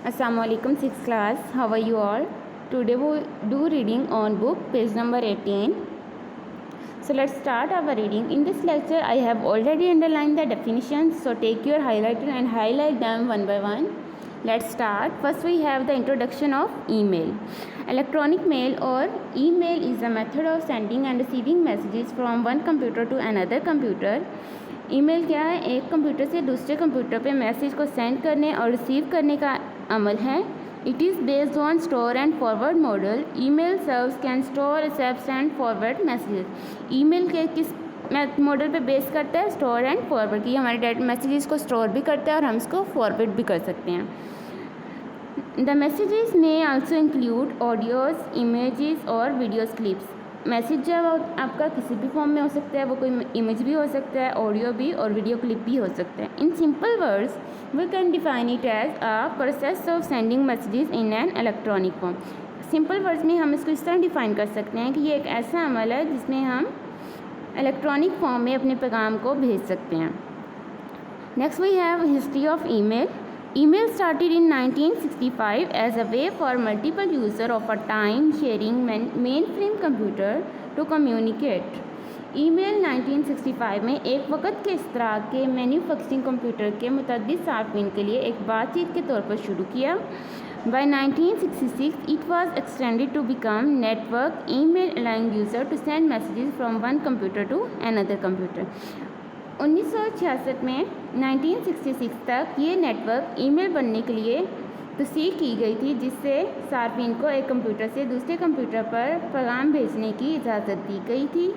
Assalamualaikum 6th class. How are you all? Today we do reading on book page number 18. So let's start our reading. In this lecture I have already underlined the definitions, so take your highlighter and highlight them one by one. Let's start. First we have the introduction of email. Electronic mail or email is a method of sending and receiving messages from one computer to another computer. Email क्या है? एक computer से दूसरे computer पे message को send करने और receive करने का अमल है. It is based on store and forward model. Email servers can store, accept and forward messages. Email के किस मॉडल पे बेस करता है? स्टोर एंड फॉरवर्ड की. हमारे डाटा मैसेजेस को स्टोर भी करता है और हम इसको फॉरवर्ड भी कर सकते हैं. द मैसेजेस में आल्सो इंक्लूड ऑडियोज़, इमेजेस और वीडियोज़ क्लिप्स. मैसेज जब आपका किसी भी फॉर्म में हो सकता है, वो कोई इमेज भी हो सकता है, ऑडियो भी और वीडियो क्लिप भी हो सकता है. In simple words we can define it as a process of sending messages in an electronic form. Simple words में हम इसको इस तरह डिफाइन कर सकते हैं कि ये एक ऐसा अमल है जिसमें हम इलेक्ट्रॉनिक फॉर्म में अपने पैगाम को भेज सकते हैं. Next we have history of email. Email started in 1965 as a way for multiple users of a time-sharing mainframe computer to communicate. Email 1965 में एक वक्त के इस तरह के मैन्युफैक्चरिंग कंप्यूटर के मुतअद्दिद सार्फिन के लिए एक बातचीत के तौर पर शुरू किया. By 1966 it was extended to become network email, allowing user to send messages from one computer to another computer. 1966 में 1966 तक ये नेटवर्क ईमेल बनने के लिए तस्दीक की गई थी, जिससे सार्फिन को एक कंप्यूटर से दूसरे कंप्यूटर पर पैगाम भेजने की इजाज़त दी गई थी.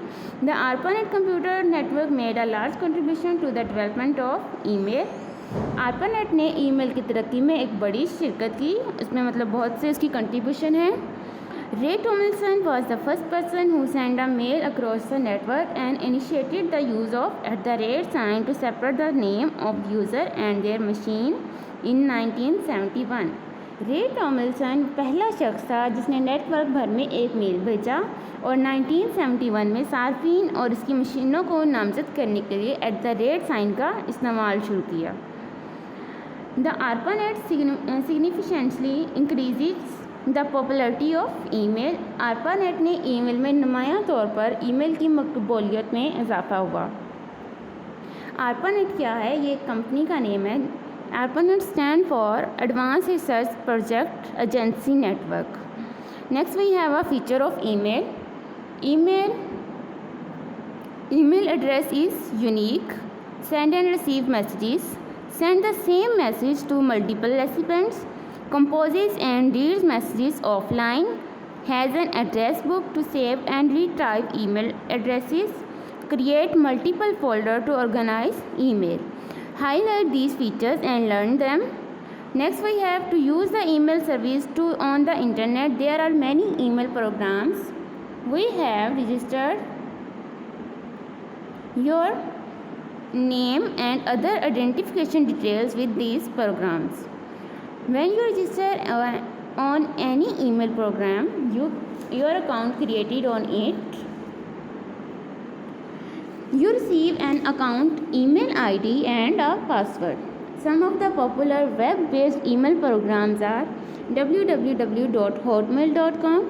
The ARPANET computer network made a large contribution to the development of email. ARPANET ने ईमेल की तरक्की में एक बड़ी शिरकत की. उसमें मतलब बहुत से उसकी कंट्रीब्यूशन है. Ray Tomlinson was the first person who sent a mail across the network and initiated the use of @ sign to separate the name of the user and their machine in 1971. रे Tomlinson पहला शख्स था जिसने network भर में एक mail भेजा और 1971 में सार्फिन और इसकी मशीनों को नामजद करने के लिए @ साइन का इस्तेमाल शुरू किया. The ARPANET significantly increases the popularity of email. ARPANET ने ईमेल में नुमायां तौर पर ईमेल की मकबूलियत में इजाफा हुआ. ARPANET क्या है? ये एक कंपनी का नेम है. ARPANET stand for advance research project agency network. Next we have a feature of email. Email address is unique. Send and receive messages. Send the same message to multiple recipients. Composes and reads messages offline. Has an address book to save and retrieve email addresses. Create multiple folders to organize email. Highlight these features and learn them. Next we have to use the email service on the internet. There are many email programs. We have registered your name and other identification details with these programs. When you register on any email program, your account created on it, you receive an account email ID and a password. Some of the popular web-based email programs are www.hotmail.com,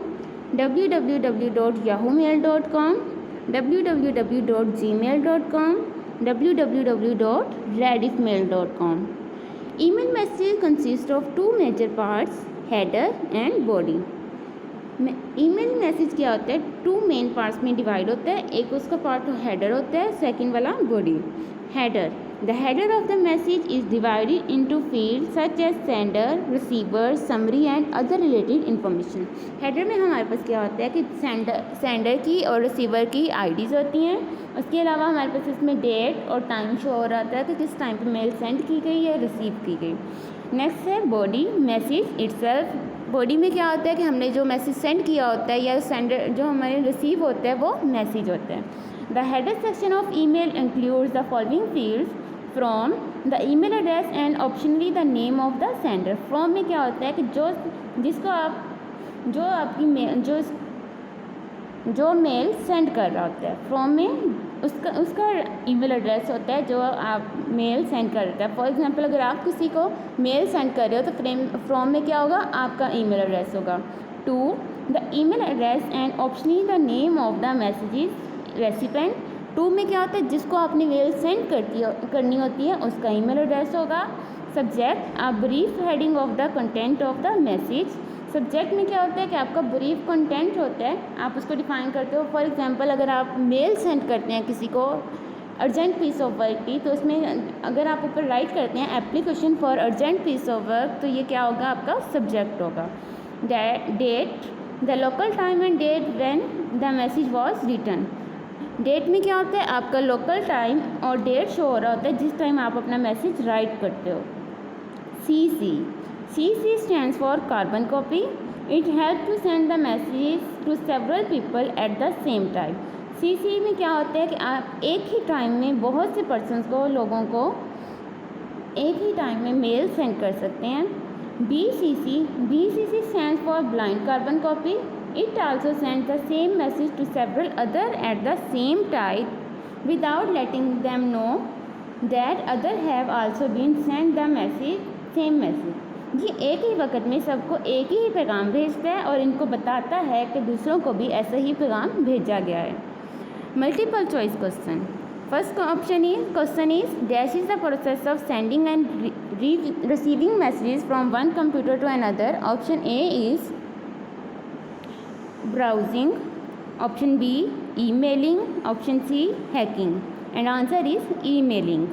www.yahoomail.com, www.gmail.com, www.rediffmail.com. Email messages consist of two major parts, header and body. Email message क्या होता है? To main parts में divide होता है. एक उसका part header होता है, सेकंड वाला body. Header. The header of the message is divided into field such as sender, receiver, summary and other related information. Header में हमारे पास क्या होता है कि सेंडर की और रिसीवर की आईडीज़ होती हैं. उसके अलावा हमारे पास इसमें डेट और टाइम शो हो रहा है कि किस टाइम पे मेल सेंड की गई या रिसीव की गई. नेक्स्ट है बॉडी, मैसेज इटसेल्फ. बॉडी में क्या होता है कि हमने जो मैसेज सेंड किया होता है या सेंडर जो हमारे रिसीव होता है वो मैसेज होता है. The header section of email includes the following fields from the email address and optionally the name of the sender. From में क्या होता है कि जो जो मेल सेंड कर रहा होता है। फ्रॉम में उसका ईमेल एड्रेस होता है जो आप मेल सेंड कर रहे हैं। फॉर एग्जांपल अगर आप किसी को मेल सेंड कर रहे हो तो फ्रॉम में क्या होगा, आपका ईमेल एड्रेस होगा। 2 the email address and optionally the name of the messages recipient. 2 में क्या होता है, जिसको आपने मेल सेंड करनी होती है उसका ईमेल एड्रेस होगा। Subject a brief heading of the content of the message. Subject में क्या होता है कि आपका ब्रीफ कंटेंट होता है, आप उसको डिफाइन करते हो। फॉर एग्जांपल अगर आप मेल सेंड करते हैं किसी को अर्जेंट पीस ऑफ वर्क की, तो उसमें अगर आप ऊपर राइट करते हैं application for urgent piece of work, तो ये क्या होगा, आपका सब्जेक्ट होगा। Date the local time and date when the message was written. Date में क्या होता है, आपका लोकल टाइम और डेट शो हो रहा होता है जिस टाइम आप अपना मैसेज राइट करते हो। CC stands for carbon copy. It helps to send the message to several people at the same time. CC में क्या होता है कि आप एक ही टाइम में बहुत से पर्सन्स को, लोगों को एक ही टाइम में मेल सेंड कर सकते हैं। BCC stands for blind carbon copy. It also sends the same message to several other at the same time without letting them know that other have also been sent the same message. ये एक ही वक्त में सबको एक ही पैगाम भेजता है और इनको बताता है कि दूसरों को भी ऐसा ही पैगाम भेजा गया है। Multiple choice question. First question is dash is the process of sending and receiving messages from one computer to another. Option A is browsing, option B emailing, option C hacking, and answer is emailing.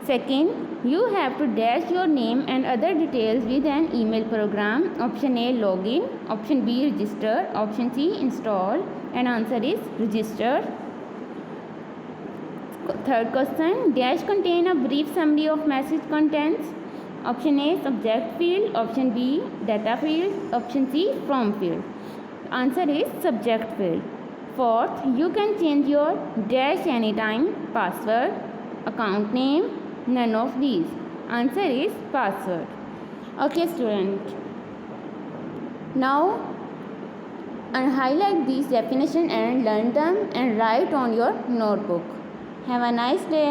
Second, you have to dash your name and other details with an email program. Option A login, option B register, option C install, and answer is register. Third question, dash contain a brief summary of message contents. Option A subject field, option B data field, option C from field. Answer is subject field. Fourth, you can change your dash anytime. Password, account name, none of these. Answer is password. Okay student, now highlight these definition and learn them and write on your notebook. Have a nice day.